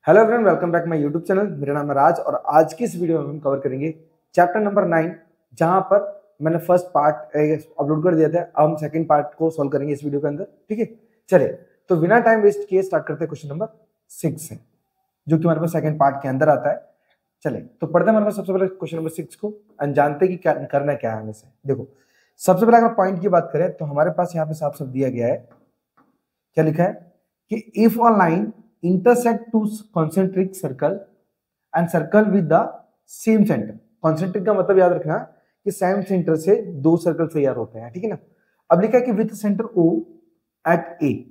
Hello everyone, welcome back my YouTube channel. मेरा नाम है राज और आज की इस वीडियो में हम कवर करेंगे चैप्टर नंबर 9, जहां पर मैंने फर्स्ट पार्ट अपलोड कर दिया था। अब हम सेकंड पार्ट को सॉल्व करेंगे इस वीडियो के अंदर। ठीक है, चलिए तो बिना टाइम वेस्ट किए स्टार्ट करते हैं क्वेश्चन नंबर 6 से, जो कि हमारे पास सेकंड पार्ट के अंदर आता है। चले तो पढ़ते हैं हमारे पास सबसे पहले क्वेश्चन नंबर 6 को, जानते कि क्या करना क्या है हमें से। देखो, सबसे पहले अगर पॉइंट की बात करें तो हमारे पास यहाँ पे साफ साफ दिया गया है, क्या लिखा है कि if a line intersect two concentric circle and circle with the same center। concentric का मतलब याद रखना कि सेम सेंटर से दो सर्कल तैयार होते हैं, ठीक है ना। अब लिखा है कि with centre O at A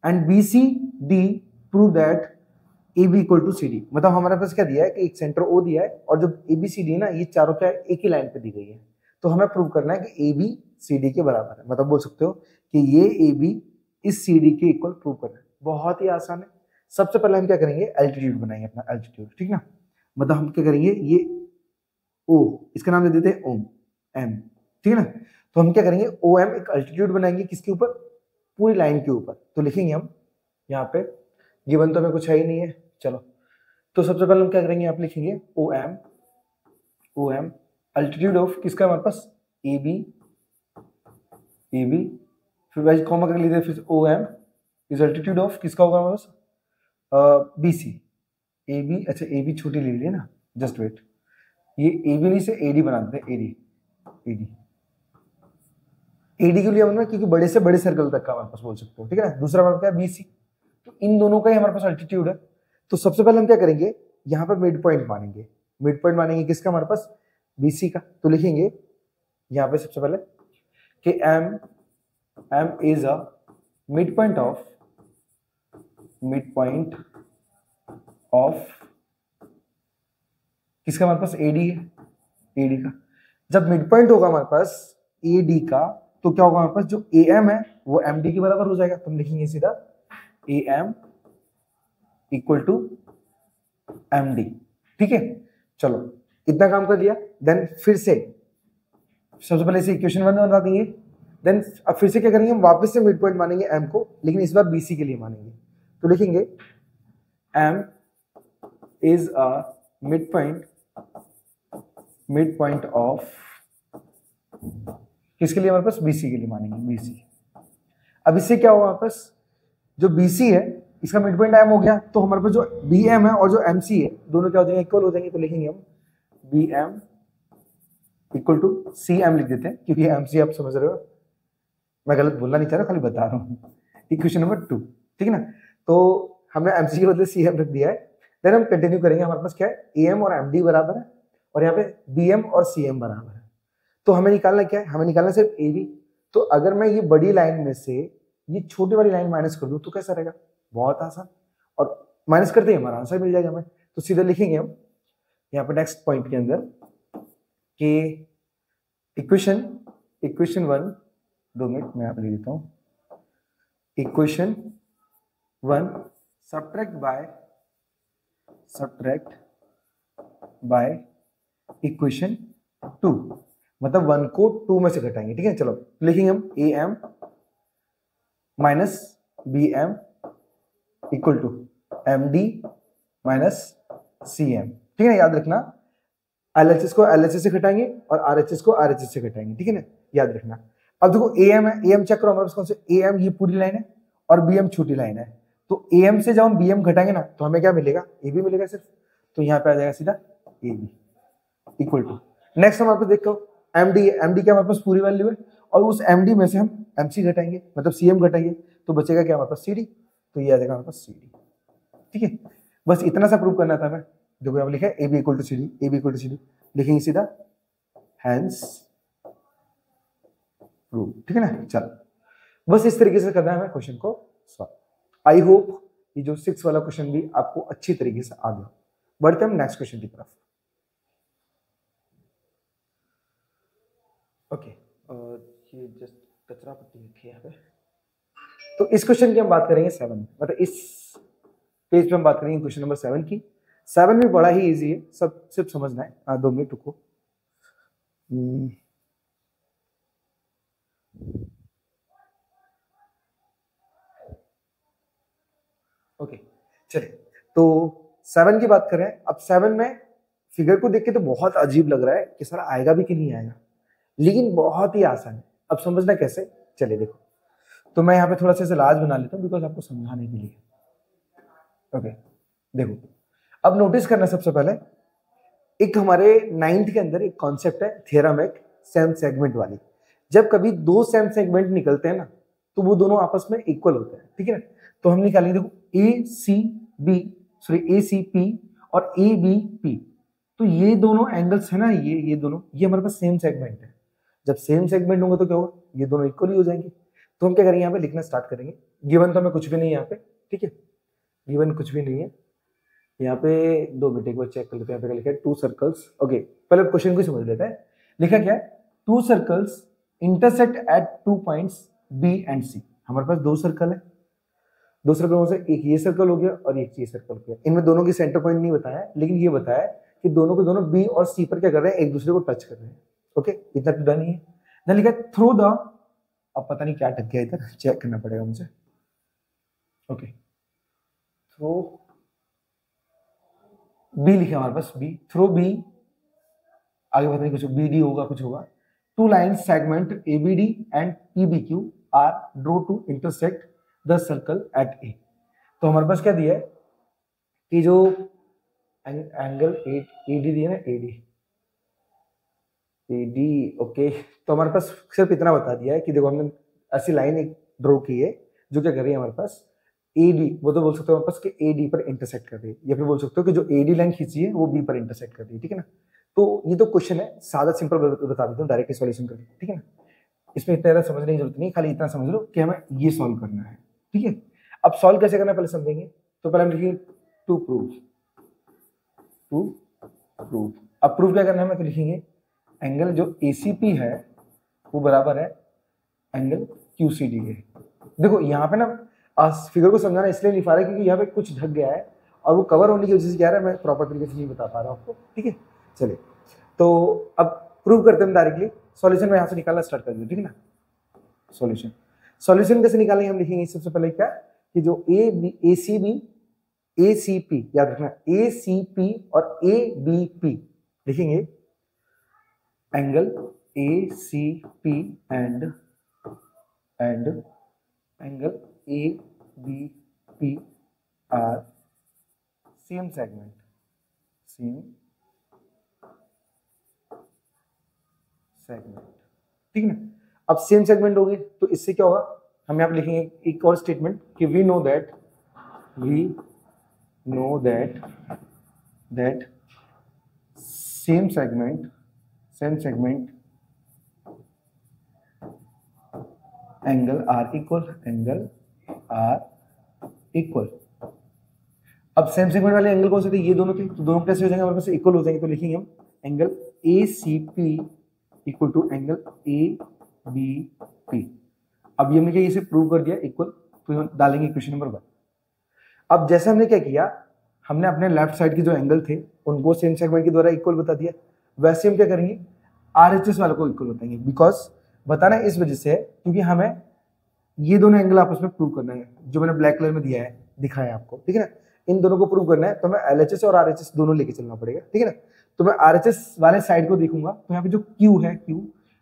and BCD prove that AB equal to CD। मतलब हमारे पास क्या दिया है कि एक सेंटर O दिया है और जो ABCD है ना, ये चारों क्या है, एक ही लाइन पे दी गई है। तो हमें प्रूव करना है कि AB CD के बराबर है। मतलब बोल सकते हो कि ये AB इस CD के इक्वल प्रूव करना है। बहुत ही आसान है। सबसे पहले हम क्या करेंगे, एल्टीट्यूड बनाएंगे अपना एल्टीट्यूड, ठीक ना। मतलब हम क्या करेंगे, ये O, इसका नाम दे देते हैं ओम एम, ठीक है ना। तो हम क्या करेंगे, ओ एम एक एल्टीट्यूड बनाएंगे किसके ऊपर, पूरी लाइन के ऊपर। तो लिखेंगे हम यहाँ पे, गिवन तो हमें कुछ है ही नहीं है। चलो तो सबसे पहले हम क्या करेंगे, आप लिखेंगे ओ एम एल्टीट्यूड ऑफ किसका, हमारे पास ए बी, फिर वाइज कॉमा कर लीजिए, फिर O M is altitude of किसका होगा हमारे पास, बी सी। ए बी, अच्छा ए बी छोटी ले लीजिए ना, जस्ट वेट, ये ए बी नहीं से ए डी बना देते हैं, ए डी के लिए मतलब क्योंकि बड़े से बड़े सर्कल तक का हमारे पास बोल सकते हो, ठीक है ना। दूसरा हमारे क्या, बी सी। तो इन दोनों का ही हमारे पास अल्टीट्यूड है। तो सबसे पहले हम क्या करेंगे, यहाँ पर मिड पॉइंट मानेंगे। मिड पॉइंट मानेंगे किसका, हमारे पास बी सी का। तो लिखेंगे यहाँ पे सबसे पहले कि M is a mid point of किसका, हमारे पास एडी है, एडी का। जब मिड पॉइंट होगा हमारे पास एडी का, तो क्या होगा हमारे पास, जो ए एम है वो एम डी के बराबर हो जाएगा। तो हम लिखेंगे सीधा A M equal to M D, ठीक है। चलो इतना काम कर दिया। देन फिर से सबसे पहले इसे इक्वेशन 1 बना देंगे। देन अब फिर से क्या करेंगे, हम वापस से मिड पॉइंट मानेंगे एम को, लेकिन इस बार बीसी के लिए मानेंगे। तो लिखेंगे M is a mid point of किसके लिए, हमारे पास बीसी के लिए मानेंगे, बीसी। अब इससे क्या होगा, हमारे पास जो बीसी है इसका मिड पॉइंट एम हो गया, तो हमारे पास जो बी एम है और जो एम सी है दोनों क्या हो जाएंगे, इक्वल हो जाएंगे। तो लिखेंगे हम B M equal to C M लिख देते हैं, क्योंकि एम सी आप समझ रहे हो, मैं गलत बोलना नहीं चाह रहा, खाली बता रहा हूँ। इक्वेशन नंबर 2, ठीक है ना। तो हमने एम सी के बदले सी एम रख दिया है। देन हम कंटिन्यू करेंगे। हमारे पास क्या है, ए एम और एम डी बराबर है और यहाँ पे बी एम और सी एम बराबर है। तो हमें निकालना क्या है, हमें निकालना सिर्फ ए बी। तो अगर मैं ये बड़ी लाइन में से ये छोटी वाली लाइन माइनस कर दूं तो कैसा रहेगा, बहुत आसान। और माइनस करते ही हमारा आंसर मिल जाएगा हमें। तो सीधे लिखेंगे हम यहाँ पे नेक्स्ट पॉइंट के अंदर कि इक्वेशन 1, 2 मिनट मैं यहाँ पे लिख देता हूँ। इक्वेशन 1 सब्ट्रैक्ट बाय इक्वेशन 2, मतलब 1 को 2 में से घटाएंगे, ठीक है। चलो लिखेंगे हम A M minus B M equal to M D minus C M, ठीक है ना। याद रखना एलएचएस को एलएचएस से घटाएंगे और आरएचएस को आरएचएस से घटाएंगे, ठीक है ना, याद रखना। अब देखो ए एम है, ए एम चेक करो हमारे पास कौन से, ए एम ये पूरी लाइन है और बी एम छोटी लाइन है। तो ए एम से जब हम बी एम घटाएंगे ना, तो हमें क्या मिलेगा, ए बी मिलेगा सिर्फ। तो यहाँ पे आ जाएगा सीधा A B equal to, next हमारे पास देखो एमडी है, एमडी क्या हमारे पास पूरी वैल्यू है और उस एमडी में से हम एमसी घटाएंगे, मतलब सीएम घटाएंगे, तो बचेगा क्या हमारे पास, सीडी। तो ये आ जाएगा हमारे पास सीडी, ठीक है। बस इतना सा प्रूव करना था हमें। देखो यहाँ लिखा है A B equal to C D, A B equal to C D, लिखेंगे सीधा हैंस प्रूव, ठीक है ना। चलो बस इस तरीके से करना है हमें क्वेश्चन को सॉल्व। आई होप ये जो 6 वाला क्वेश्चन भी आपको अच्छी तरीके से आ गया। बढ़ते हम नेक्स्ट क्वेश्चन की तरफ। ओके, ये जस्ट कचरा पट्टी रखी है यहाँ पे। तो इस क्वेश्चन की हम बात करेंगे 7, मतलब इस पेज पे हम बात करेंगे क्वेश्चन नंबर 7 की। 7 भी बड़ा ही इजी है, सब सिर्फ समझना है। 2 मिनट रुको। ओके चलिए, तो 7 की बात करें, अब 7 में फिगर को देख के तो बहुत अजीब लग रहा है कि सर आएगा भी कि नहीं आएगा, लेकिन बहुत ही आसान है। अब समझना कैसे, चलिए देखो। तो मैं यहाँ पे थोड़ा सा इसे लार्ज बना लेता हूँ बिकॉज आपको समझाने के लिए। ओके देखो, अब नोटिस करना सबसे पहले, एक हमारे 9th के अंदर एक कॉन्सेप्ट है थ्योरम एक सेम सेगमेंट वाली। जब कभी दो सेम सेगमेंट निकलते हैं ना तो वो दोनों आपस में इक्वल होते हैं, ठीक है ना। तो हम निकालेंगे, देखो ए सी पी और ए बी पी, तो ये दोनों एंगल्स है ना, ये दोनों, ये हमारे पास सेम सेगमेंट है। जब सेम सेगमेंट होंगे तो क्या होगा, ये दोनों इक्वल ही हो जाएंगे। तो हम क्या करेंगे, यहाँ पे लिखना स्टार्ट करेंगे। गिवन तो हमें कुछ भी नहीं है यहाँ पे, ठीक है, गिवन कुछ भी नहीं है यहाँ पे। 2 मिनट एक बार चेक कर लेते हैं, यहाँ पे लिखा है 2 सर्कल्स। ओके, पहले क्वेश्चन को समझ लेते हैं। लिखा क्या है, 2 circles intersect at 2 points B and C. हमारे पास 2 सर्कल है, 2 सर्कलों से एक ये सर्कल हो गया और एक ये सर्कल हो गया। इनमें दोनों की सेंटर पॉइंट नहीं बताया, लेकिन ये बताया कि दोनों को दोनों बी और सी पर क्या कर रहे हैं, एक दूसरे को टच कर रहे हैं। ओके, इतना तो डन ही है। देन लिखा है थ्रू द, अब पता नहीं क्या अटक गया इधर, चेक करना पड़ेगा मुझे। ओके, थ्रू बी लिखा हमारे पास, बी, थ्रू बी, आगे पता नहीं कुछ बी डी होगा, कुछ होगा। 2 lines segment A B D and P B Q are draw to intersect the circle at A. तो हमारे पास क्या दिया है कि जो एंगल ए डी दिया ना, ए डी, ओके। तो हमारे पास सिर्फ इतना बता दिया है कि देखो हमने ऐसी लाइन एक ड्रॉ की है जो क्या कर रही है हमारे पास, ए डी, वो तो बोल सकते हो हमारे पास कि ए डी पर इंटरसेक्ट कर रही है, या फिर बोल सकते हो कि जो ए डी लाइन खींची है वो बी पर इंटरसेक्ट कर रही है, ठीक है ना। तो ये तो क्वेश्चन है, सादा सिंपल बता देता हूँ, डायरेक्टली सॉल्यूशन करके, ठीक है ना। इसमें इतना ज़्यादा समझने की जरूरत नहीं, खाली इतना समझ लो कि हमें ये सॉल्व करना है, ठीक है। अब सॉल्व कैसे करना है पहले समझेंगे। तो पहले हम लिखेंगे टू प्रूव। अब प्रूव क्या करना है, मैं लिखेंगे एंगल जो ACP है वो बराबर है एंगल QCD के। देखो यहाँ पे ना फिगर को समझाना इसलिए नहीं पा रहा क्योंकि यहाँ पे कुछ ढक गया है और वो कवर होने की वजह से क्या है, मैं प्रॉपर तरीके से नहीं बता पा रहा हूँ आपको, ठीक है। चलिए, तो अब प्रूव करते हैं डायरेक्टली। सॉल्यूशन में यहाँ से निकालना स्टार्ट कर दिया, ठीक है ना। सॉल्यूशन कैसे निकालेंगे, हम लिखेंगे सबसे पहले क्या कि जो ACP, याद रखना ACP और ABP लिखेंगे angle ACP and angle ABP are same segment, ठीक है ना। अब सेम सेगमेंट हो गए तो इससे क्या होगा, हम यहाँ पे लिखेंगे एक और स्टेटमेंट कि we know that same segment angle are equal. अब सेम सेगमेंट वाले एंगल कौन से थे, ये दोनों थे, तो दोनों कैसे हो जाएंगे हमारे पास, इक्वल हो जाएंगे। तो लिखेंगे हम angle ACP equal to angle ABP। अब ये हमने क्या इसे प्रूव कर दिया इक्वल, तो डालेंगे इक्वेशन नंबर 1। अब जैसे हमने क्या किया, हमने अपने लेफ्ट साइड के जो एंगल थे उनको सेम सेगमेंट के द्वारा इक्वल बता दिया, वैसे हम क्या करेंगे RHS वाले को इक्वल बताएंगे। बिकॉज बताना इस वजह से है क्योंकि हमें ये दोनों एंगल आपस में प्रूव करना है, जो मैंने ब्लैक कलर में दिया है, दिखाया आपको, ठीक है ना। इन दोनों को प्रूव करना है तो हमें LHS और RHS दोनों लेके चलना पड़ेगा, ठीक है ना। तो मैं RHS वाले साइड को देखूंगा, तो यहाँ पे जो Q है,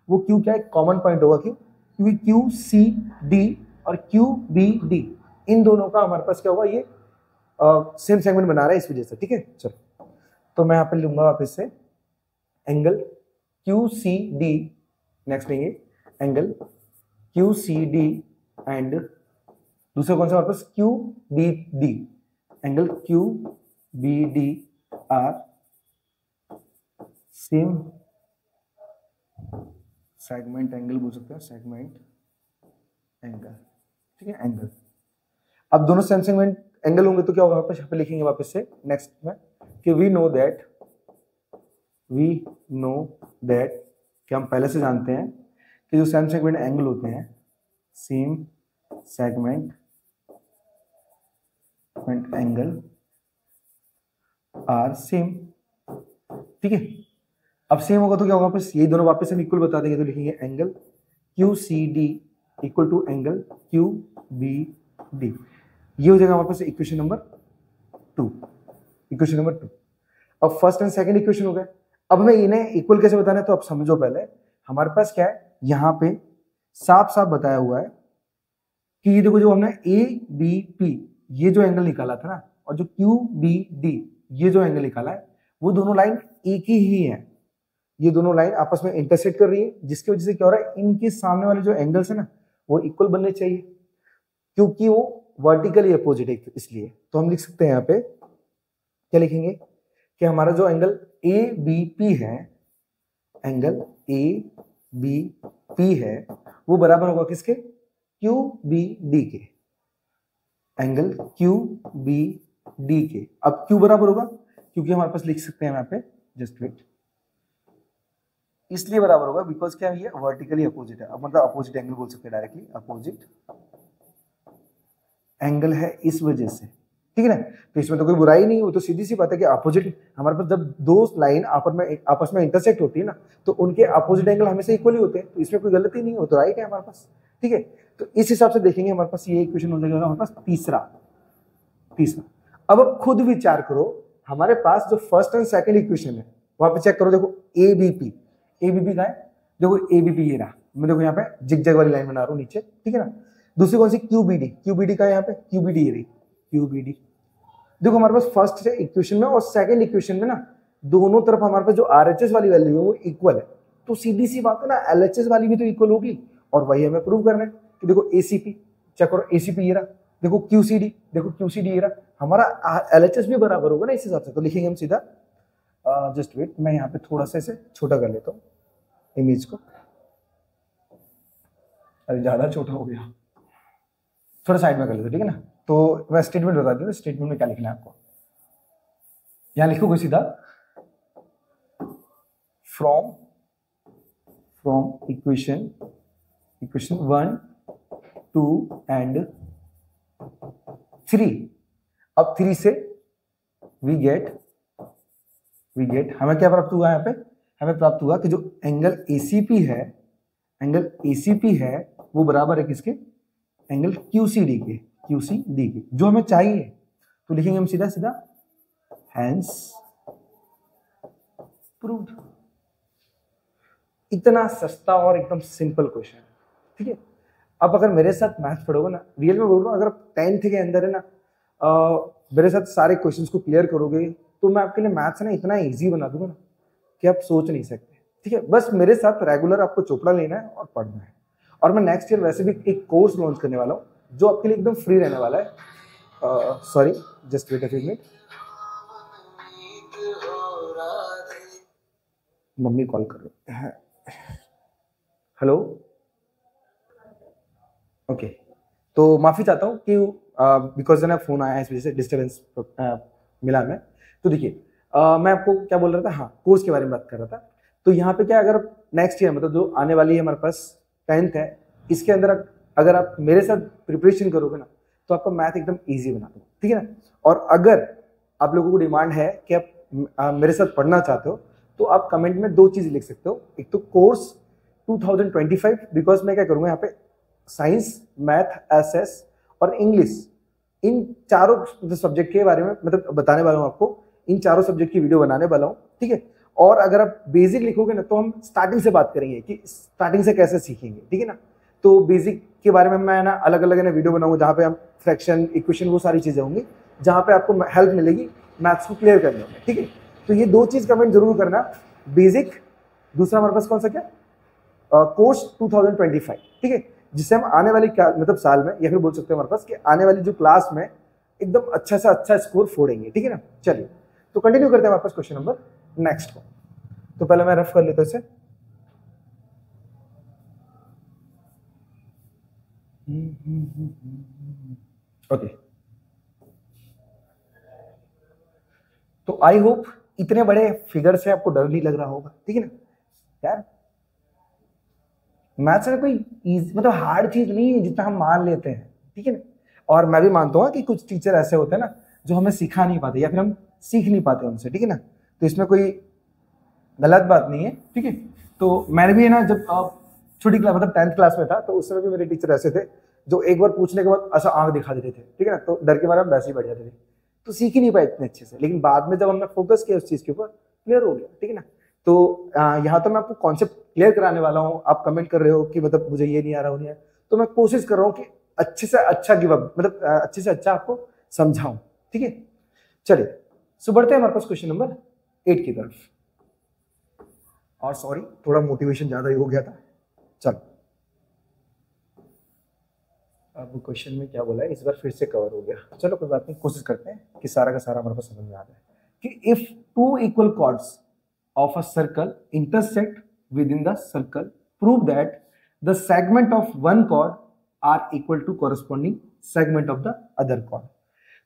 वो Q क्या है, कॉमन पॉइंट होगा Q, क्योंकि QCD और QBD इन दोनों का हमारे पास क्या होगा, ये सेम सेगमेंट बना रहा है इस वजह से, ठीक है। चलो, तो मैं यहाँ पे लूंगा वापस से एंगल QCD, नेक्स्ट लेंगे एंगल QCD एंड दूसरा कौन सा हमारे पास QBD, angle QBD are same segment angle बोल सकते हैं, सेगमेंट एंगल, ठीक है, एंगल। अब दोनों सेम सेगमेंट एंगल होंगे तो क्या होगा, वापस यहाँ पे लिखेंगे वापस से नेक्स्ट में कि वी नो दैट कि हम पहले से जानते हैं कि जो सेम सेगमेंट एंगल होते हैं, same segment angle are same, ठीक है। अब सेम होगा तो क्या होगा, वापस ये दोनों वापस हम इक्वल बता देंगे, तो लिखेंगे angle QCD equal to angle QBD। ये हो जाएगा वापस इक्वेशन नंबर 2, इक्वेशन नंबर 2। अब फर्स्ट एंड सेकंड इक्वेशन हो गए। अब हमें इन्हें इक्वल कैसे बताना है, तो अब समझो पहले हमारे पास क्या है, यहाँ पे साफ साफ बताया हुआ है कि ये देखो जो हमने ए बी पी ये जो एंगल निकाला था ना, और जो क्यू बी डी ये जो एंगल निकाला है, वो दोनों लाइन एक ही है। ये दोनों लाइन आपस में इंटरसेक्ट कर रही है, जिसकी वजह से क्या हो रहा है, इनके सामने वाले जो एंगल्स है ना वो इक्वल बनने चाहिए, क्योंकि वो वर्टिकली अपोजिट है। इसलिए तो हम लिख सकते हैं यहाँ पे, क्या लिखेंगे कि हमारा जो एंगल ए बी पी है, एंगल ए बी पी है, वो बराबर होगा किसके, क्यू बी डी के, एंगल क्यू बी डी के। अब क्यू बराबर होगा क्योंकि हमारे पास लिख सकते हैं यहाँ पे, जस्ट वेट, इसलिए बराबर होगा बिकॉज क्या है, ये वर्टिकली अपोजिट है। अब मतलब अपोजिट एंगल बोल सकते हैं डायरेक्टली, अपोजिट एंगल है इस वजह से, ठीक है ना। तो इसमें तो कोई बुराई नहीं, वो तो सीधी सी बात है कि अपोजिट, हमारे पास जब दो लाइन आपस में इंटरसेक्ट होती है ना, तो उनके अपोजिट एंगल हमेशा इक्वल ही होते हैं, तो इसमें कोई गलती नहीं हो, तो राइट है हमारे पास, ठीक है। तो इस हिसाब से देखेंगे हमारे पास ये इक्वेशन हो जाएगा हमारे पास तीसरा। अब खुद विचार करो, हमारे पास जो फर्स्ट एंड सेकंड इक्वेशन है वहां पे चेक करो, देखो एबीपी का है, देखो एबीपी ये रहा, मैं देखो यहाँ पे जिगजैग वाली लाइन बना रहा हूँ नीचे, ठीक है ना। दूसरी कौन सी, क्यूबीडी का है, यहाँ पे क्यूबीडी ये रही, क्यूबीडी। देखो हमारे पास फर्स्ट से इक्वेशन में और सेकंड इक्वेशन में ना दोनों तरफ हमारे पास जो आरएचएस वाली वैल्यू है वो इक्वल है, तो सीधी सी बात है ना, एलएचएस वाली भी तो इक्वल होगी, और वही हमें प्रूव करना है कि देखो एसीपी चेक करो, एसीपी ये रहा, देखो क्यूसीडी, देखो क्यूसीडी ये रहा, हमारा एलएचएस भी बराबर होगा ना इस हिसाब से। तो लिखेंगे हम सीधा, जस्ट वेट, मैं यहाँ पे थोड़ा सा इसे छोटा कर लेता हूँ इमेज को, अरे ज्यादा छोटा हो गया, थोड़ा साइड में कर लेते, ठीक है ना। तो मैं स्टेटमेंट बता दूँ, स्टेटमेंट में क्या लिखना है आपको, यहाँ लिखोगे सीधा फ्रॉम इक्वेशन 1, 2 एंड 3। अब 3 से वी गेट हमें क्या प्राप्त हुआ, यहाँ पे हमें प्राप्त हुआ कि जो एंगल एसीपी है वो बराबर है किसके, एंगल क्यूसीडी के, जो हमें चाहिए। तो लिखेंगे हम सीधा हैंस प्रूव्ड। इतना सस्ता और एकदम सिंपल क्वेश्चन, ठीक है। अब अगर मेरे साथ मैथ्स पढ़ोगे ना, रियल में बोल रहा हूँ, अगर 10th के अंदर है ना मेरे साथ सारे क्वेश्चंस को क्लियर करोगे, तो मैं आपके लिए मैथ्स ना इतना इजी बना दूंगा ना कि आप सोच नहीं सकते, ठीक है। बस मेरे साथ रेगुलर आपको चोपड़ा लेना है और पढ़ना है। और मैं नेक्स्ट ईयर वैसे भी एक कोर्स लॉन्च करने वाला हूँ जो आपके लिए एकदम फ्री रहने वाला है। Sorry, just wait a few minute, mummy call कर रही है। हेलो, ओके, तो माफी चाहता हूँ कि बिकॉज ना फोन आया इस वजह से डिस्टर्बेंस मिला मैं। तो देखिए मैं आपको क्या बोल रहा था, हाँ कोर्स के बारे में बात कर रहा था। तो यहाँ पे क्या, अगर नेक्स्ट ईयर मतलब जो आने वाली है हमारे पास 10th है, इसके अंदर अगर आप मेरे साथ प्रिपरेशन करोगे ना तो आपका मैथ एकदम इजी बना दूंगा, ठीक है ना। और अगर आप लोगों को डिमांड है कि आप मेरे साथ पढ़ना चाहते हो तो आप कमेंट में 2 चीज लिख सकते हो, एक तो कोर्स 2025, बिकॉज मैं क्या करूंगा यहाँ पे साइंस, मैथ, एसएस और इंग्लिश, इन चारों सब्जेक्ट के बारे में मतलब बताने वाला हूँ आपको, इन चारों सब्जेक्ट की वीडियो बनाने वाला हूँ, ठीक है। और अगर आप बेसिक लिखोगे ना तो हम स्टार्टिंग से बात करेंगे कि स्टार्टिंग से कैसे सीखेंगे, ठीक है ना। तो बेसिक के बारे में मैं ना अलग अलग ना वीडियो बनाऊंगा जहाँ पे हम फ्रैक्शन, इक्वेशन, वो सारी चीजें होंगी जहाँ पे आपको हेल्प मिलेगी मैथ्स को क्लियर करने में, ठीक है। तो ये 2 चीज कमेंट जरूर करना, बेसिक, दूसरा हमारे पास कौन सा क्या, कोर्स 2025, ठीक है, जिससे हम आने वाली मतलब साल में, या फिर बोल सकते हैं हमारे पास कि आने वाली जो क्लास में एकदम अच्छा से अच्छा स्कोर फोड़ेंगे, ठीक है ना। चलिए तो कंटिन्यू करते हैं हमारे पास क्वेश्चन नंबर नेक्स्ट को। तो पहले मैं रफ कर लेता हूं इसे, ओके। तो आई होप इतने बड़े फिगर से आपको डर नहीं लग रहा होगा, ठीक है ना यार। मैथ्स में कोई मतलब हार्ड चीज नहीं है जितना हम मान लेते हैं, ठीक है ना। और मैं भी मानता हूँ कि कुछ टीचर ऐसे होते हैं ना जो हमें सिखा नहीं पाते या फिर हम सीख नहीं पाते उनसे, ठीक है ना। तो इसमें कोई गलत बात नहीं है, ठीक है। तो मैंने भी है ना जब छोटी क्लास मतलब 10th क्लास में था तो उस समय भी मेरे टीचर ऐसे थे जो एक बार पूछने के बाद ऐसा आंख दिखा देते थे, ठीक है ना। तो डर के मारे हम वैसे ही बैठ जाते थे तो सीख ही नहीं पाए इतने अच्छे से, लेकिन बाद में जब हमने फोकस किया उस चीज के ऊपर क्लियर हो गया, ठीक है ना। तो यहाँ तो मैं आपको कॉन्सेप्ट क्लियर कराने वाला हूँ, आप कमेंट कर रहे हो कि मतलब मुझे ये नहीं आ रहा, वो नहीं आ रहा, तो मैं कोशिश कर रहा हूँ कि अच्छे से अच्छा गिव अप, मतलब अच्छे से अच्छा आपको समझाऊं, ठीक है। चलिए सो बढ़ते हैं हमारे पास क्वेश्चन नंबर 8 की तरफ। और सॉरी थोड़ा मोटिवेशन ज्यादा ही हो गया था। चलो अब क्वेश्चन में क्या बोला है इस बार फिर से कवर हो गया, चलो कोई बात नहीं, कोशिश करते हैं कि सारा का सारा हमारे पास समझ में आ जाए कि if two equal chords of a circle intersect within the circle, prove that the segment of one chord are equal to corresponding segment of the other chord।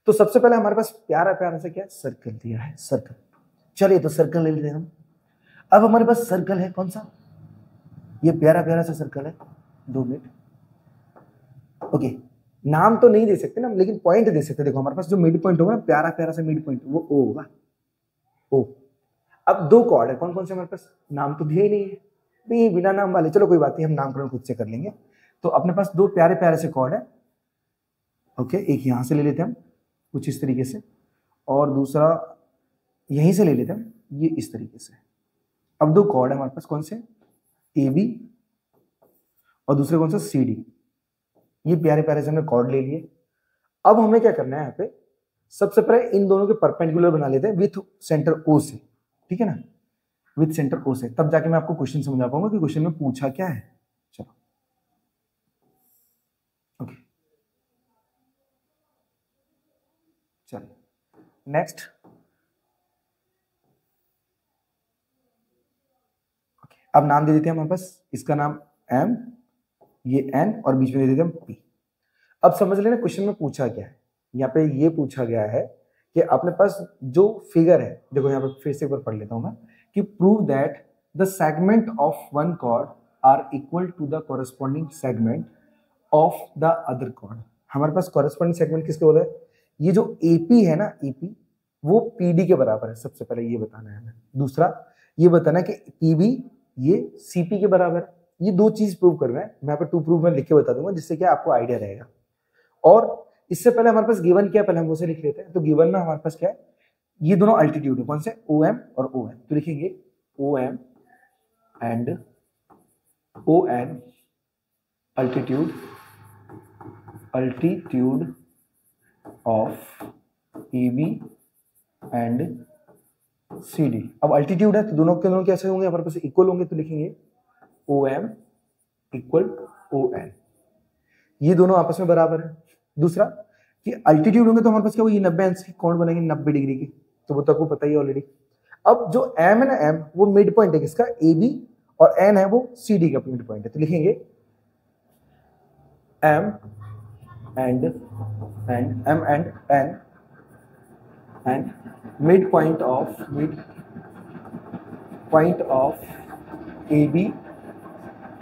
तो सबसे पहले हमारे पास प्यारा प्यारा सा क्या सर्कल दिया है, सर्कल। चलिए तो सर्कल ले लेते हैं हम। अब हमारे पास सर्कल है कौन सा, ये प्यारा प्यारा सा सर्कल है। 2 मिनट, ओके नाम तो नहीं दे सकते ना, लेकिन पॉइंट दे सकते। देखो हमारे पास जो मिड पॉइंट होगा ना, प्यारा प्यारा सा मिड पॉइंट, वो ओ होगा, ओ। अब 2 कॉर्ड है, कौन कौन से हमारे पास, नाम तो दिया ही नहीं है भाई, बिना नाम वाले, चलो कोई बात नहीं, हम नामकरण खुद से कर लेंगे। तो अपने पास 2 प्यारे प्यारे से कॉर्ड है, ओके। एक यहां से ले लेते हैं हम कुछ इस तरीके से, और दूसरा यहीं से ले लेते हैं ये इस तरीके से। अब 2 कॉर्ड है हमारे पास, कौन से, ए बी, और दूसरे कौन सा, सी डी। ये प्यारे प्यारे से हमने कॉर्ड ले लिए। अब हमें क्या करना है यहाँ पे, सबसे पहले इन दोनों के परपेंडिकुलर बना लेते हैं विथ सेंटर ओ से, ठीक है ना, विथ सेंटर ओ से, तब जाके मैं आपको क्वेश्चन समझा पाऊंगा कि क्वेश्चन में पूछा क्या है। चलो ओके, चलो नेक्स्ट, ओके। अब नाम दे देते हैं हमारे पास, इसका नाम एम, ये एन, और बीच में दे देते हैं पी। अब समझ लेना क्वेश्चन में पूछा क्या है। यहाँ पे ये पूछा गया है कि अपने पास जो फिगर है, देखो यहाँ पे फिर से एक बार पढ़ लेता हूं मैं, कि prove that the segment of one chord are equal to the corresponding segment of the other chord. हमारे पास कोरस्पॉन्डिंग सेगमेंट किसके बोला है, ये जो एपी है ना, एपी वो पीडी के बराबर है, सबसे पहले ये बताना है हमें। दूसरा ये बताना है कि पीबी ये सीपी के बराबर है। ये 2 चीज प्रूव करना है, मैं यहाँ पे 2 प्रूव में लिख के बता दूंगा, जिससे क्या आपको आइडिया रहेगा। और इससे पहले हमारे पास गिवन क्या है, पहले हम उसे लिख लेते हैं। तो गिवन में हमारे पास क्या है, ये दोनों अल्टीट्यूड है, कौन से, ओ एम और ओ एन। तो लिखेंगे O M and O N altitude, altitude of A B and C D. अब अल्टीट्यूड है तो दोनों के दोनों कैसे होंगे, हमारे पास इक्वल होंगे, तो लिखेंगे O M equal O N, ये दोनों आपस में बराबर है। दूसरा कि अल्टीट्यूड होंगे तो हमारे पास क्या होगी, 90 अंश की कोण बनेंगे, 90 डिग्री की, तो वो तो आपको पता ही है ऑलरेडी। अब जो एम है ना, एम वो मिड पॉइंट है किसका, ए बी, और एन है वो सी डी का मिड पॉइंट है। तो लिखेंगे M and N and mid point of A B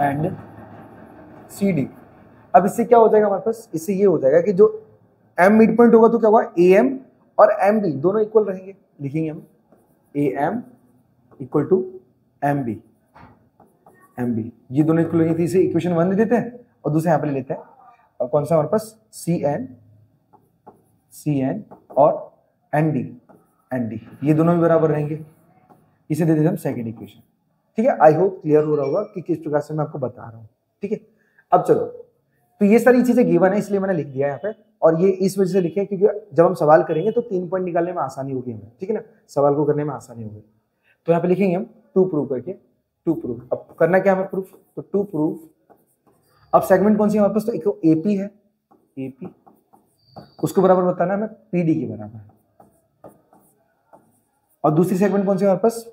and C D. अब इससे क्या हो जाएगा हमारे पास, इससे ये हो जाएगा कि जो एम मिड पॉइंट होगा तो क्या होगा, ए एम और एम बी दोनों इक्वल रहेंगे। लिखेंगे हम A M equal to M B, ये दोनों इक्वल रहेंगे। इसे इक्वेशन 1 दे देते हैं, और दूसरे यहाँ पे ले लेते हैं, और कौन सा हमारे पास, सी एन और एन डी, ये दोनों भी बराबर रहेंगे। इसे दे देते हम सेकेंड इक्वेशन, ठीक है। आई होप क्लियर हो रहा होगा कि किस प्रकार से मैं आपको बता रहा हूँ, ठीक है। अब चलो, तो ये सारी चीजें गिवन है, इसलिए मैंने लिख दिया यहाँ पे, और ये इस वजह से लिखे क्योंकि जब हम सवाल करेंगे तो 3 पॉइंट निकालने में आसानी होगी हमें, ठीक है ना, सवाल को करने में आसानी होगी। तो यहाँ पे लिखेंगे हम 2 प्रूव करके, 2 प्रूव। अब करना क्या हमें प्रूफ, तो 2 प्रूव। अब सेगमेंट कौन सी है हमारे पास, तो एक एपी है, एपी उसको बराबर बताना है हमें पीडी के बराबर, और दूसरी सेगमेंट कौन सी है हमारे पास,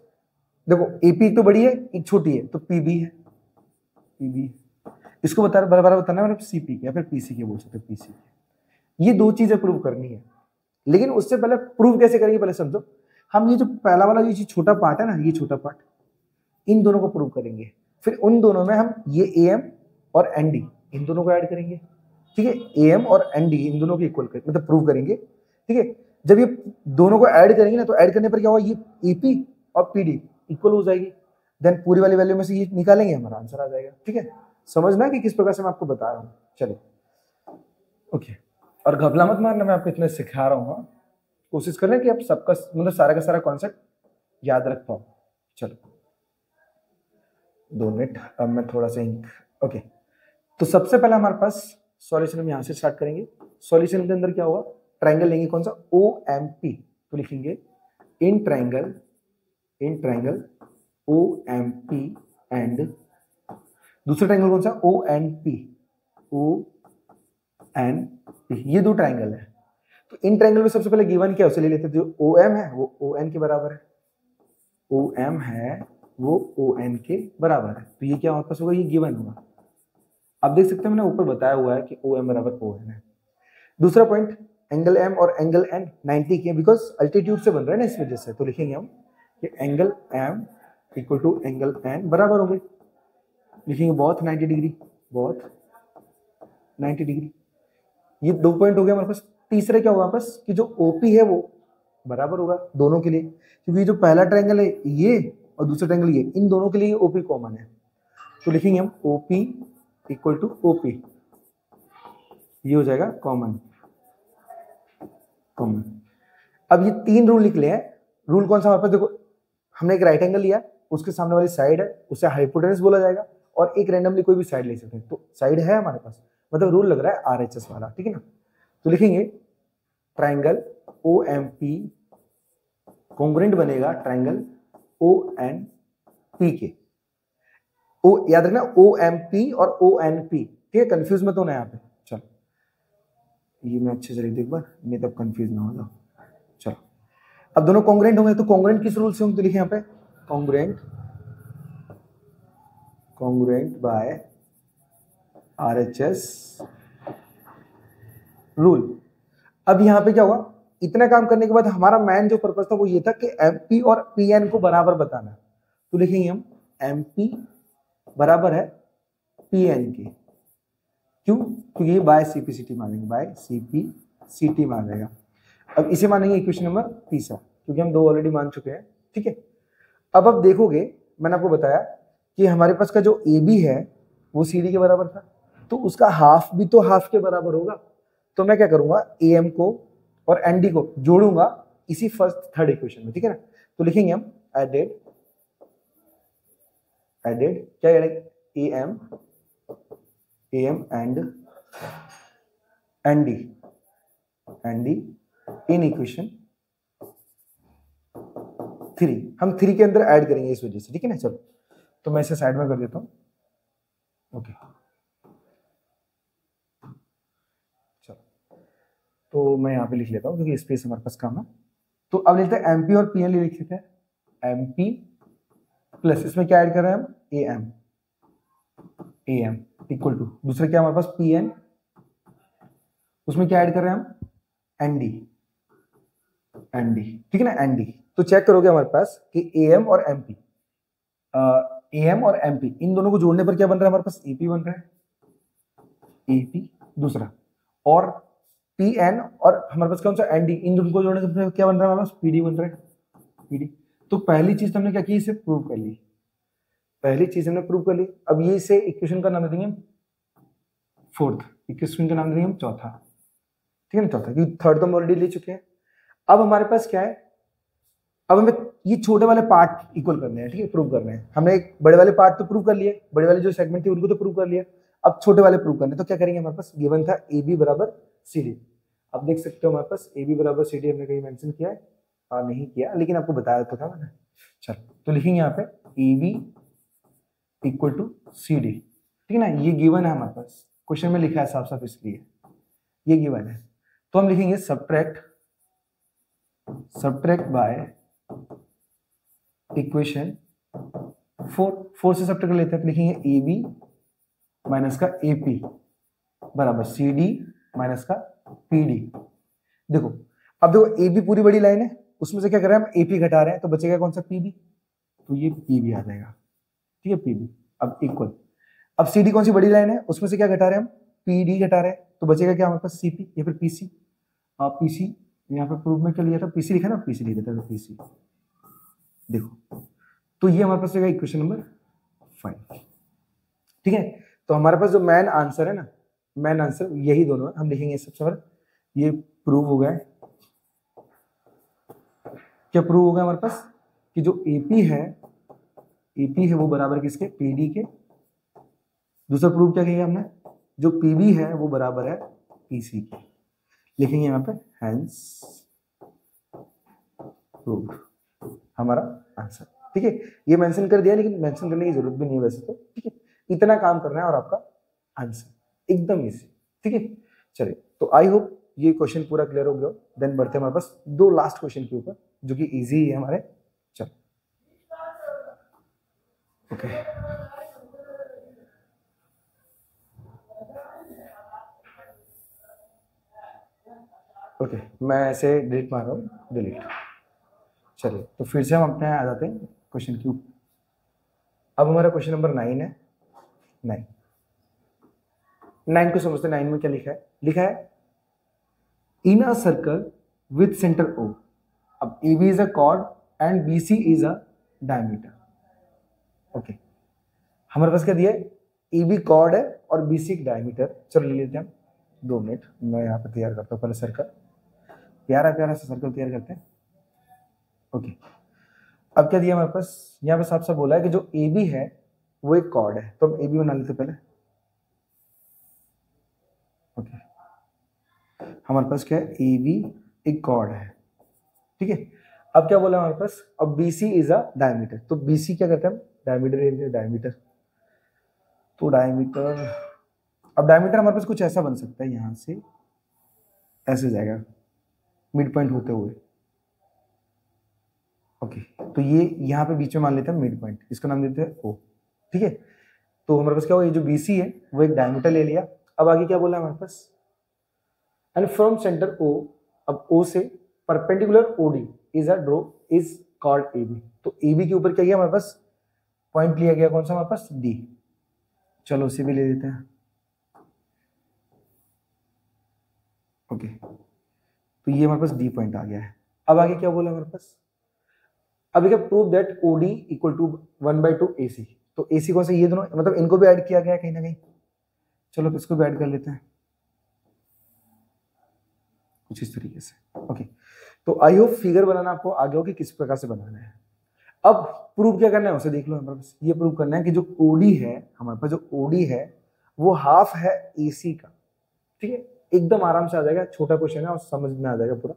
देखो एपी तो बड़ी है, एक छोटी है, तो पीबी है, पीबी इसको बराबर बताना है सीपी के, या फिर पीसी के बोल सकते हैं, पीसी के। ये 2 चीजें प्रूव करनी है, लेकिन उससे पहले प्रूव कैसे करेंगे पहले समझो। हम ये जो पहला वाला ये छोटा पार्ट है ना, ये छोटा पार्ट, इन दोनों को प्रूव करेंगे, फिर उन दोनों में हम ये ए एम और एन डी इन दोनों को ऐड करेंगे, ठीक है। ए एम और एन डी इन दोनों को इक्वल करेंगे, मतलब प्रूव करेंगे, ठीक है। जब ये दोनों को ऐड करेंगे ना, तो ऐड करने पर क्या होगा, ये एपी और पीडी इक्वल हो जाएगी, देन पूरी वाली वैल्यू में से ये निकालेंगे, हमारा आंसर आ जाएगा, ठीक है। समझना कि किस प्रकार से मैं आपको बता रहा हूँ, चलिए ओके। और घबला मत मारना, मैं आपको इतना सिखा रहा हूँ, कोशिश करना कि आप सबका मतलब सारा का सारा कॉन्सेप्ट याद रख पाओ। चलो 2 मिनट, अब मैं थोड़ा सा ओके। तो सबसे पहले हमारे पास सॉल्यूशन हम यहाँ से स्टार्ट करेंगे। सॉल्यूशन के अंदर क्या होगा, ट्राइंगल लेंगे, कौन सा, OMP। तो लिखेंगे इन ट्राइंगल OMP एंड दूसरा ट्राइंगल कौन सा, ONP। ये 2 ट्राइंगल है। तो इन ट्राइंगल में सबसे पहले गिवन क्या है उसे ले लेते हैं। जो OM है वो ON के बराबर है, OM है वो ON के बराबर है। तो ये क्या हमारे पास होगा, ये गिवन होगा। आप देख सकते हैं मैंने ऊपर बताया हुआ है कि OM बराबर ON है। दूसरा पॉइंट, एंगल M और एंगल N 90 के, बिकॉज अल्टीट्यूड से बन रहा है ना इस वजह से। तो लिखेंगे हम कि angle M equal to angle N बराबर होंगे, लिखेंगे बहुत 90 डिग्री, बहुत 90 डिग्री। ये 2 पॉइंट हो गया हमारे पास। तीसरा क्या होगा वापस कि जो OP है वो बराबर होगा दोनों के लिए, क्योंकि जो पहला ट्रायंगल है ये और दूसरा ट्रायंगल ये, इन दोनों के लिए OP कॉमन है। तो लिखेंगे हम OP इक्वल टू OP, ये हो जाएगा कॉमन। अब ये 3 रूल निकले हैं। रूल कौन सा हमारे पास, देखो हमने एक राइट एंगल लिया, उसके सामने वाली साइड है उसे हाइपोटेनस बोला जाएगा, और एक रैंडमली कोई भी साइड ले सकते हैं। तो साइड है हमारे पास, मतलब रूल लग रहा है RHS वाला, ठीक है ना। तो लिखेंगे ट्राइंगल OMP कॉन्ग्रुएंट बनेगा ट्राइंगल ONP के। याद रखना OMP और ONP, ठीक है, कंफ्यूज मत होना यहाँ पे। चलो ये मैं अच्छे से लिख दूं एक बार, नहीं तब कंफ्यूज ना हो जाओ। चलो अब दोनों कॉन्ग्रुएंट होंगे, तो कॉन्ग्रुएंट किस रूल से होंगे, तो लिखे यहाँ पे कॉन्ग्रुएंट बाय RHS रूल। अब यहाँ पे क्या हुआ, इतना काम करने के बाद हमारा मेन जो पर्पस था वो ये था कि MP और PN को बराबर बताना। तो लिखेंगे हम MP बराबर है PN के, क्यों, क्योंकि ये बाय CP/CT मानेंगे, बाय CP/CT मान जाएगा। अब इसे मानेंगे इक्वेशन नंबर तीसरा, क्योंकि हम 2 ऑलरेडी मान चुके हैं, ठीक है। अब आप देखोगे मैंने आपको बताया कि हमारे पास का जो AB है वो CD के बराबर था, तो उसका हाफ भी तो हाफ के बराबर होगा। तो मैं क्या करूंगा, AM को और ND को जोड़ूंगा इसी फर्स्ट थर्ड इक्वेशन में, ठीक है ना। तो लिखेंगे हम एडेड क्या AM and ND in equation 3, हम 3 के अंदर ऐड करेंगे इस वजह से, ठीक है ना। चलो तो मैं इसे साइड में कर देता हूं, ओके। चलो तो मैं यहां पे लिख लेता हूं क्योंकि स्पेस हमारे पास कम है। तो अब लेते हैं MP और PN लिख लेते हैं। MP प्लस इसमें क्या ऐड कर रहे हैं हम, AM इक्वल टू दूसरा क्या हमारे पास PN, उसमें क्या ऐड कर रहे हैं हम ND, ठीक है ना, ND। तो चेक करोगे हमारे पास कि AM और MP इन दोनों को जोड़ने पर क्या बन रहा है हमारे पास, AP बन रहा है, AP दूसरा, और PN और हमारे पास कौन सा ND, इन दोनों को जोड़ने पर क्या बन रहा है हमारे पास, PD बन रहा है, PD। तो पहली चीज हमने क्या की, इसे प्रूव कर ली, अब ये इसे इक्वेशन का नाम दे देंगे फोर्थ, इक्वेशन का नाम दे देंगे हम चौथा, ठीक है ना, चौथा, क्योंकि थर्ड तो हम ऑलरेडी ले चुके हैं। अब हमारे पास क्या है, अब हमें ये छोटे वाले पार्ट इक्वल करने हैं, ठीक है, प्रूव करने हैं। हमने एक बड़े वाले पार्ट तो प्रूव कर लिए, बड़े वाले जो सेगमेंट थे उनको तो प्रूव कर लिया, अब छोटे वाले प्रूव करने। तो क्या करेंगे, हमारे पास गिवन था AB बराबर CD। अब देख सकते हो हमारे पास AB बराबर CD हमने कहीं मेंशन किया है, नहीं किया, लेकिन आपको बताया तो था मैंने। चलो तो लिखेंगे यहाँ पे AB इक्वल टू CD, ठीक है ना। ये गिवन है हमारे पास, क्वेश्चन में लिखा है साफ साफ, इसलिए ये गिवन है। तो हम लिखेंगे सब्ट्रैक्ट बाय इक्वेशन 4 से सब्ट्रैक्ट लेते हैं, तो लिखेंगे AB माइनस का AP बराबर CD माइनस का PD। देखो अब देखो AB पूरी बड़ी लाइन है, उसमें से क्या कर रहे हैं हम, AP घटा रहे हैं, तो बचेगा कौन सा, PB। तो ये PB आ जाएगा, ठीक है, PB। अब इक्वल, अब CD कौन सी बड़ी लाइन है, उसमें से क्या घटा रहे हैं हम, PD घटा रहे हैं, तो बचेगा क्या हमारे पास, CP या फिर PC। PC यहाँ पे प्रूफ में क्या लिया था, PC लिखा ना, PC लिख देता है, PC। देखो तो ये हमारे पास रहेगा इक्वेशन नंबर 5, ठीक है। तो हमारे पास जो मेन आंसर है ना, मेन आंसर यही दोनों है, हम लिखेंगे सबसे पहले, ये प्रूव हो गया है, क्या प्रूव होगा हमारे पास कि जो एपी है वो बराबर किसके, पीडी के। दूसरा प्रूव क्या किया हमने, जो पीबी है वो बराबर है पीसी के। लिखेंगे यहाँ पे हेंस प्रूव्ड, हमारा आंसर। ठीक है, ये मेंशन कर दिया, लेकिन मेंशन करने की जरूरत भी नहीं है वैसे तो। ठीक है, इतना काम करना है और आपका आंसर एकदम इजी। ठीक है, चलिए, तो आई होप ये क्वेश्चन पूरा क्लियर हो गया। देन बढ़ते हैं हमारे पास दो लास्ट क्वेश्चन के ऊपर जो कि इजी है हमारे। चलो ओके, ओके मैं ऐसे डिलीट मार रहा हूँ, डिलीट। चलिए, तो फिर से हम अपने आ जाते हैं क्वेश्चन के ऊपर। अब हमारा क्वेश्चन नंबर 9 है। 9 को समझते हैं। 9 में क्या लिखा है, लिखा है in a circle with centre O। अब AB is a chord and BC is a diameter. Okay, हमारे पास क्या दिया है, AB कॉर्ड है और BC एक डायमीटर। चलो ले लेते हैं हम, 2 मिनट मैं यहाँ पे तैयार करता हूँ पहले सर्कल, प्यारा प्यारा सा सर्कल तैयार करते हैं। ओके, अब क्या दिया हमारे पास, यहाँ पे साफ साफ बोला है कि जो AB है वो एक कॉर्ड है, तो हम AB बना लेते पहले। ओके, हमारे पास क्या है, AB एक कॉर्ड है। ठीक है, अब क्या बोला हमारे पास, अब BC इज अ डायमीटर। तो BC क्या करते हैं हम, डायमीटर, डायमीटर। तो डायमीटर, अब डायमीटर हमारे पास कुछ ऐसा बन सकता है, यहां से ऐसे जाएगा मिड पॉइंट होते हुए। ओके, तो ये यहाँ पे बीच में मान लेते हैं मिड पॉइंट, इसका नाम देते हैं O। ठीक है, तो हमारे पास क्या हुआ, ये जो BC है वो एक डायमीटर ले लिया। अब आगे क्या बोला हमारे पास, एंड फ्रॉम सेंटर O, अब O से perpendicular OD is a draw is called AB। तो AB के ऊपर क्या किया हमारे पास, पॉइंट लिया गया, कौन सा हमारे पास, D। चलो उसे भी ले लेते हैं। ओके, तो ये हमारे पास D पॉइंट आ गया है। अब आगे क्या बोला हमारे पास, अभी क्या, prove that OD equal to 1/2 AC। तो AC कौन सा, ये दोनों, मतलब इनको भी ऐड किया गया है कहीं ना कहीं। चलो तो इसको भी ऐड कर लेते हैं कुछ इस तरीके से। ओके, तो आई होप फिगर बनाना आपको आगे हो कि किस प्रकार से बनाना है। अब प्रूव क्या करना है उसे देख लो। हमारे पास ये प्रूव करना है कि जो OD है, हमारे पास जो OD है वो हाफ है AC का। ठीक है, एकदम आराम से आ जाएगा, छोटा क्वेश्चन है और समझ में आ जाएगा पूरा।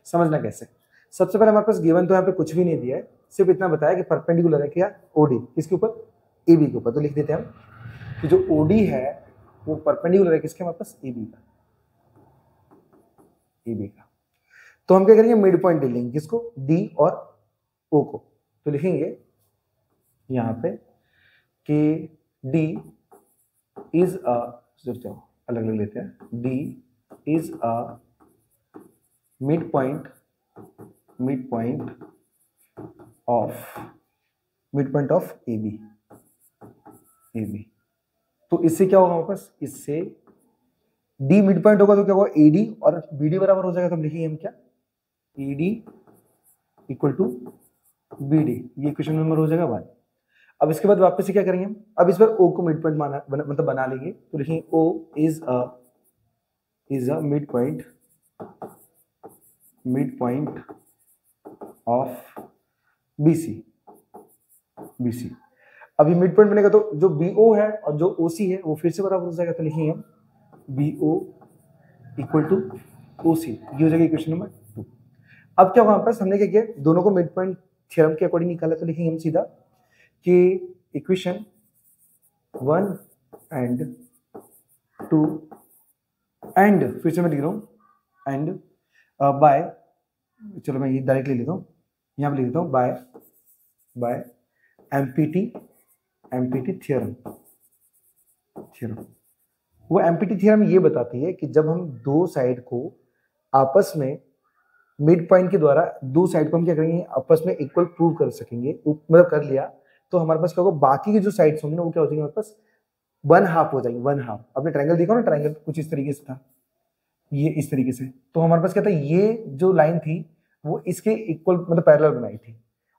समझना कैसे, सबसे पहले हमारे पास गिवन तो यहाँ पे कुछ भी नहीं दिया है, सिर्फ इतना बताया कि परपेंडिकुलर है क्या, OD किसके ऊपर, AB के ऊपर। तो लिख देते हैं हम कि जो OD है वो परपेंडिकुलर है किसके, हमारे पास AB का, AB का। तो हम क्या करेंगे, मिड पॉइंट ले लेंगे, किसको, D और O को। तो लिखेंगे यहाँ पे कि D इज अ, अलग अलग लेते हैं, D is a mid point of AB। तो इससे क्या होगा हमारे पास, इससे D मिड पॉइंट होगा तो क्या होगा, AD और BD बराबर हो जाएगा। तो हम लिखेंगे हम क्या, AD इक्वल टू BD, ये क्वेश्चन नंबर हो जाएगा 1। अब इसके बाद वापस से क्या करेंगे हम, अब इस बार O को मिड पॉइंट मतलब बना लेंगे। तो लिखेंगे O is a mid point of BC। अभी मिड पॉइंट बनेगा तो जो BO है और जो OC है वो फिर से बराबर हो जाएगा। तो लिखेंगे हम BO इक्वल टू OC, ये हो जाएगा इक्वेशन नंबर 2। अब क्या वहां पर हमने क्या किया, दोनों को मिड पॉइंट थ्योरम के अकॉर्डिंग निकाला। तो लिखेंगे हम सीधा कि इक्वेशन 1 एंड 2 एंड, फिर से मैं लिख रहा हूँ एंड बाय, चलो मैं ये डायरेक्टली लिखता हूँ, यहाँ पे लिख देता हूँ बाय एमपीटी थ्योरम। वो एमपीटी थ्योरम ये बताती है कि जब हम दो साइड को आपस में मिड पॉइंट के द्वारा, दो साइड को हम क्या करेंगे, आपस में इक्वल प्रूव कर सकेंगे, मतलब कर लिया तो हमारे पास क्या होगा, बाकी की जो साइड्स होंगी ना वो क्या हो जाएंगे, हमारे पास 1/2 हो जाएंगे। 1/2, आपने ट्रायंगल देखा ना, ट्रायंगल कुछ इस तरीके से था, ये इस तरीके से। तो हमारे पास क्या था, ये जो लाइन थी वो इसके इक्वल मतलब पैरेलल बनाई थी।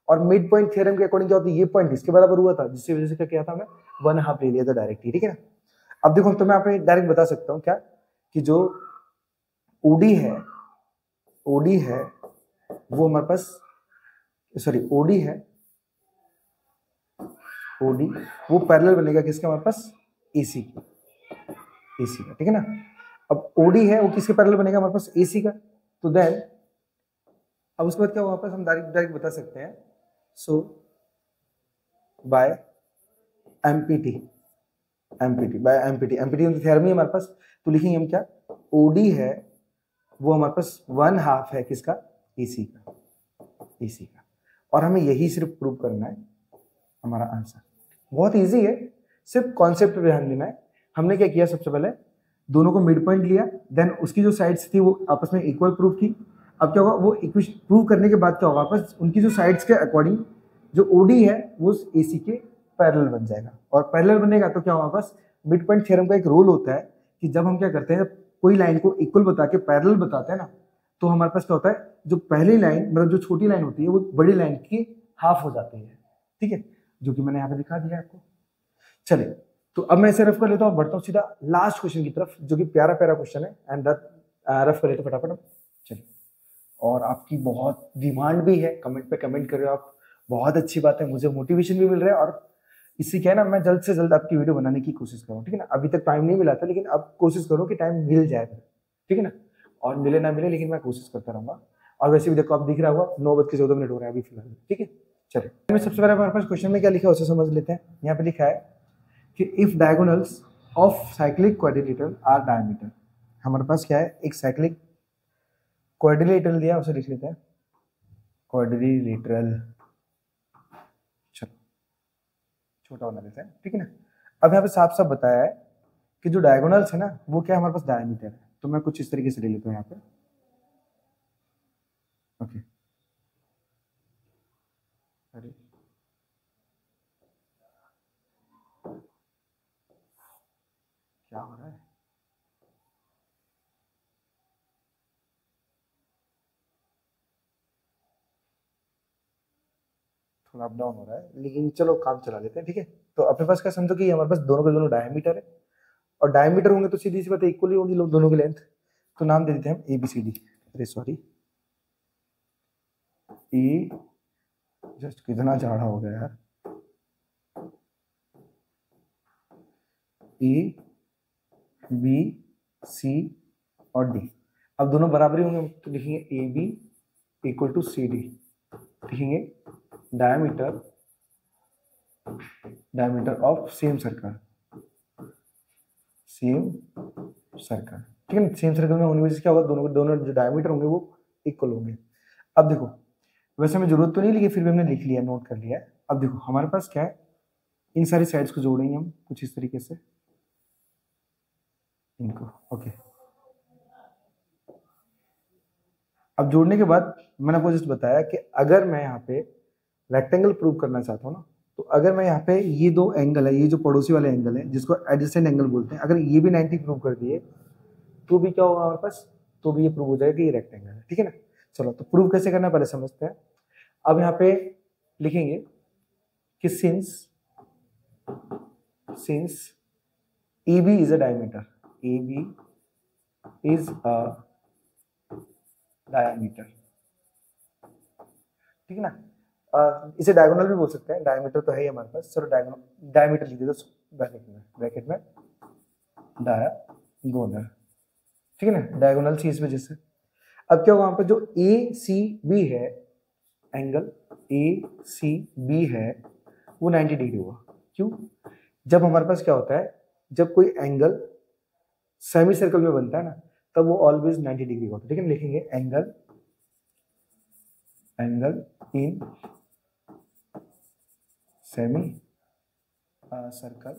और मिड पॉइंट थ्योरम के अकॉर्डिंग क्या होता है, ये पॉइंट इसके बराबर हुआ था, जिसकी वजह से क्या किया था हमने, 1/2 ले लिया था डायरेक्टली। ठीक है ना, अब देखो तो मैं आपको डायरेक्ट बता सकता हूँ क्या, कि जो OD है वो हमारे पास सॉरी ओडी है, ओडी वो पैरेलल बनेगा किसका हमारे पास, एसी की, एसी का, ठीक है ना। अब ओडी है वो किसके पैरेलल बनेगा हमारे पास, एसी का। तो देन अब उसके बाद क्या हुआ, वापस हम डायरेक्ट बता सकते हैं, so by MPT, MPT by MPT, MPT theorem ही हमारे पास। तो लिखेंगे हम क्या, ओडी है वो हमारे पास 1/2 है किसका, एसी का, एसी का। और हमें यही सिर्फ प्रूव करना है, हमारा आंसर बहुत इजी है, सिर्फ कॉन्सेप्ट पे ध्यान देना है। हमने क्या किया, सबसे पहले दोनों को मिड पॉइंट लिया, देन उसकी जो साइड्स थी वो आपस में इक्वल प्रूव की। अब क्या होगा, वो इक्वेशन प्रूव करने के बाद क्या होगा, वापस उनकी जो साइड्स के अकॉर्डिंग जो ओडी है वो एसी के पैरेलल बन जाएगा। और पैरेलल बनेगा तो क्या होगा, वापस मिड पॉइंट थ्योरम का एक रूल होता है कि जब हम क्या करते हैं, कोई लाइन को इक्वल बता के पैरेलल बताते हैं ना, तो हमारे पास क्या होता है, जो पहली लाइन मतलब जो छोटी लाइन होती है वो बड़ी लाइन की हाफ हो जाती है, ठीक है, जो कि मैंने यहाँ पे दिखा दिया आपको। चलिए, तो अब मैं इसे रफ कर लेता हूँ, बढ़ता हूँ सीधा लास्ट क्वेश्चन की तरफ, जो कि प्यारा प्यारा क्वेश्चन है, एंड रफ कर लेते फटाफट। चलिए, और आपकी बहुत डिमांड भी है, कमेंट पे कमेंट कर रहे हो आप, बहुत अच्छी बात है, मुझे मोटिवेशन भी मिल रहा है, और इससे क्या है ना, मैं जल्द से जल्द आपकी वीडियो बनाने की कोशिश करूँ, ठीक है ना। अभी तक टाइम नहीं मिला था, लेकिन अब कोशिश करूँ कि टाइम मिल जाए, ठीक है ना, और मिले ना मिले लेकिन मैं कोशिश करता रहूँगा। और वैसे भी देखो, आप दिख रहा होगा 9:14 हो रहा है अभी फिलहाल, ठीक है। चलिए, मैं सबसे पहले हमारे पास क्वेश्चन में क्या लिखा है उसे समझ लेते हैं। यहाँ पे लिखा है कि if diagonals of cyclic quadrilateral are diameter, हमारे पास क्या है, एक साइक्लिक क्वाड्रिलेटरल दिया, उसे लिख लेते हैं क्वाड्रिलेटरल, चलो छोटा बना लेते हैं, ठीक है ना। अब यहाँ पे साफ साफ बताया है कि जो डायगोनल्स है ना वो क्या है, हमारे पास डायमीटर है। तो मैं कुछ इस तरीके से ले लेता हूँ यहाँ पे, ओके। अरे क्या हो रहा है, थोड़ा अप डाउन हो रहा है, लेकिन चलो काम चला लेते हैं, ठीक है। तो अपने पास क्या समझो कि हमारे पास दोनों के दोनों डायमीटर है, और डायमीटर होंगे तो सीधी सी बात है इक्वली होंगी दोनों की लेंथ। तो नाम दे देते हैं हम ABCD, अरे सॉरी ए, जस्ट कितना झाड़ा हो गया यार, ABC और D। अब दोनों बराबरी होंगे तो लिखेंगे AB = CD, लिखेंगे diameter, diameter of same circle, same circle, ठीक है ना। सेम सर्कल में होने से क्या होगा, दोनों दोनों जो डायमीटर होंगे वो इक्वल होंगे। अब देखो, वैसे हमें जरूरत तो नहीं, लेकिन फिर भी हमने लिख लिया, नोट कर लिया है। अब देखो हमारे पास क्या है, इन सारी साइड्स को जोड़ेंगे हम कुछ इस तरीके से, इनको, ओके। अब जोड़ने के बाद मैंने आपको जस्ट बताया कि अगर मैं यहाँ पे रेक्टेंगल प्रूव करना चाहता हूँ ना, तो अगर मैं यहाँ पे ये दो एंगल है, ये जो पड़ोसी वाले एंगल है जिसको एडजेसेंट एंगल बोलते हैं, अगर ये भी 90 प्रूव कर दिए तो भी क्या होगा हमारे पास, तो भी ये प्रूव हो जाएगा कि ये रेक्टेंगल है, ठीक है ना। चलो, तो प्रूव कैसे करना है पहले समझते हैं। अब यहाँ पे लिखेंगे कि since AB is a diameter, AB is a diameter, ठीक है ना। इसे डायगोनल भी बोल सकते हैं, डायमीटर तो है ही हमारे पास, चलो डायगोनल डायमीटर लिख देते ब्रैकेट में डायगोनल, ठीक है ना, डायगोनल सी इस वजह से। अब क्या होगा, वहां पर जो ACB है, एंगल ACB है वो 90 डिग्री होगा। क्यों, जब हमारे पास क्या होता है, जब कोई एंगल सेमी सर्कल में बनता है ना, तब वो ऑलवेज 90 डिग्री होता है, ठीक है। लिखेंगे एंगल इन सेमी सर्कल,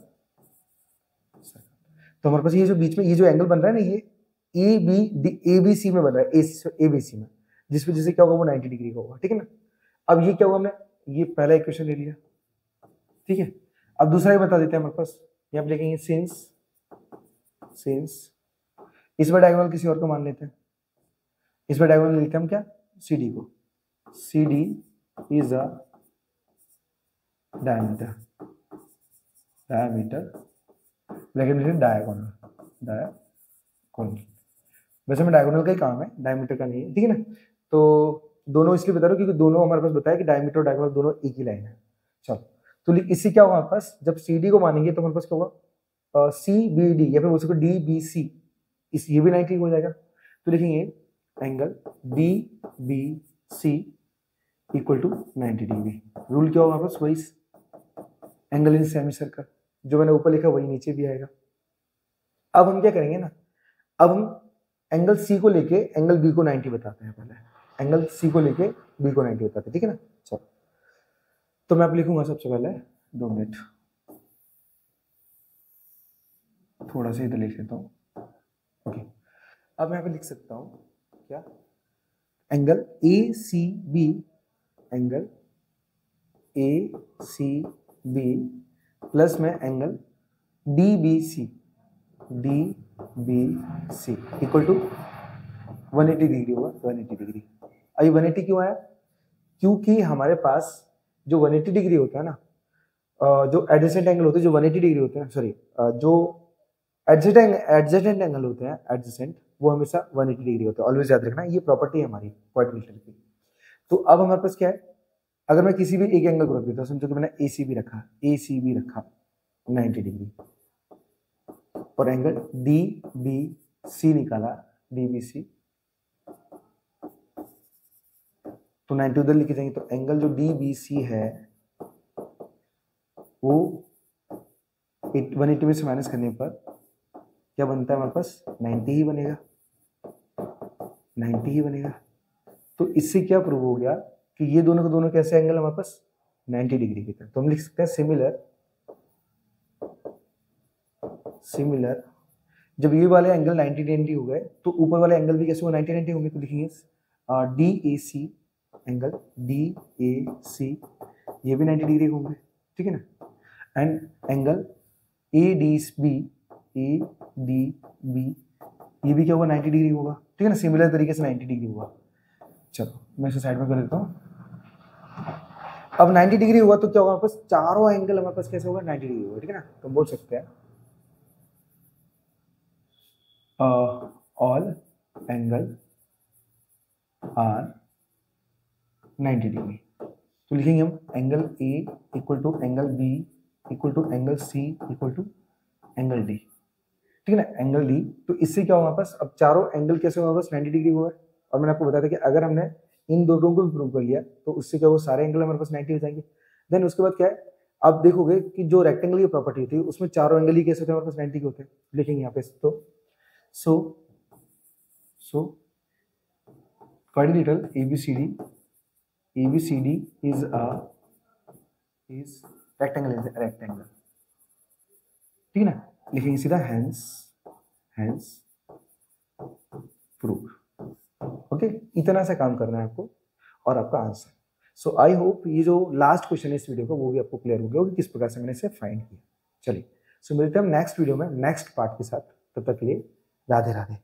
तो हमारे पास ये जो बीच में ये जो एंगल बन रहा है ना, ये ABC में बन रहा है, ABC में, जिस वजह से क्या होगा, वो 90 डिग्री का होगा, ठीक है ना। अब ये क्या होगा, मैं ये पहला इक्वेशन ले लिया, ठीक है। अब दूसरा ही बता देते हैं हमारे पास, यहाँ पे लिखेंगे सिंस इस बार डायगोनल किसी और को मान लेते हैं, इस बार डायगोनल लेते हैं हम क्या, CD को, CD is a diameter bracket में डायगोनल, वैसे में डायगोनल का ही काम है, डायमीटर का नहीं है, ठीक है ना। तो दोनों इसलिए बता रहा हूँ क्योंकि दोनों हमारे पास बताया कि डायमीटर और डायगोनल दोनों एक ही लाइन है। चलो तो इससे क्या होगा हमारे पास, जब सी डी को मानेंगे तो हमारे पास क्या होगा, सी बी डी या फिर बोल सकते डी बी सी, इस ये भी 90 हो जाएगा। तो लिखेंगे angle D B C equal to 90 degree. Rule क्या होगा हमारे पास, वही एंगल इन सेमी सर्कल, जो मैंने ऊपर लिखा वही नीचे भी आएगा। अब हम क्या करेंगे ना, अब हम एंगल सी को लेके एंगल बी को 90 बताते हैं। पहले एंगल सी को लेके बी को 90 बताते हैं, ठीक है ना। चलो तो मैं अब लिखूंगा सबसे पहले, 2 मिनट, थोड़ा सा इधर लिख लेता हूँ। ओके, अब मैं यहाँ पे लिख सकता हूँ क्या, angle A C B, angle A C B plus में angle D B C, D B C equal to 180 degree होगा, 180 डिग्री। अभी 180 क्यों आया, क्योंकि हमारे पास जो 180 डिग्री होता है ना, जो एडजेसेंट एंगल होते हैं जो 180 डिग्री होते हैं, सॉरी जो एडजेसेंट एंगल होते हैं, एडजेसेंट वो हमेशा 180 डिग्री होता है। ऑलवेज याद रखना, ये प्रॉपर्टी है हमारी क्वाड्रिलेटरल की। तो अब हमारे पास क्या है, अगर मैं किसी भी एक एंगल को रख देता हूँ, समझो कि मैंने ए सी बी रखा, ए सी बी रखा 90 डिग्री, और एंगल डी बी सी निकाला, डी बी सी, तो 90 उधर लिखे जाएंगे। तो एंगल जो डी बी सी है वो 180 में से माइनस करने पर क्या बनता है हमारे पास, 90 ही बनेगा, 90 ही बनेगा। तो इससे क्या प्रूव हो गया कि ये दोनों के दोनों कैसे एंगल हमारे पास 90 डिग्री की तरह। तो हम लिख सकते हैं सिमिलर जब ये वाले एंगल 90 हो गए तो ऊपर वाले एंगल भी कैसे हो 90 होंगे। तो लिखेंगे D A C, angle D A C ये भी 90 डिग्री होंगे, ठीक है ना। And angle A D B, A D B ये भी क्या होगा 90 डिग्री होगा, ठीक है ना। सिमिलर तरीके से 90 डिग्री होगा। चलो मैं इसे साइड में कर देता हूँ। अब 90 डिग्री हुआ तो क्या होगा हमारे पास, चारों एंगल हमारे पास कैसे होगा 90 डिग्री होगा, ठीक है ना। तो बोल सकते हैं ऑल एंगल आर 90 डिग्री। तो लिखेंगे हम angle A equal to angle B equal to angle C equal to angle D, ठीक है ना, एंगल डी। तो इससे क्या होगा हमारे पास, अब चारों एंगल कैसे होगा हमारे पास 90 डिग्री हुआ है। और मैंने आपको बताया था कि अगर हमने इन दोनों को भी प्रूव कर लिया तो उससे क्या वो सारे एंगल हमारे पास 90 हो जाएंगे। देन उसके बाद क्या है, आप देखोगे कि जो रेक्टेंगल की प्रॉपर्टी होती है उसमें चारों एंगल ही कैसे होते हैं हमारे पास 90 के होते हैं। लिखेंगे यहाँ पे तो सो quadrilateral ABCD is rectangle, ठीक है ना। लिखेंगे सीधा hence proof। ओके, इतना सा काम करना है आपको और आपका आंसर। सो आई होप ये जो लास्ट क्वेश्चन है इस वीडियो का वो भी आपको क्लियर हो गया होगा किस प्रकार से मैंने इसे फाइंड किया। चलिए सो मिलते हैं हम नेक्स्ट वीडियो में नेक्स्ट पार्ट के साथ, तब तक के लिए राधे राधे।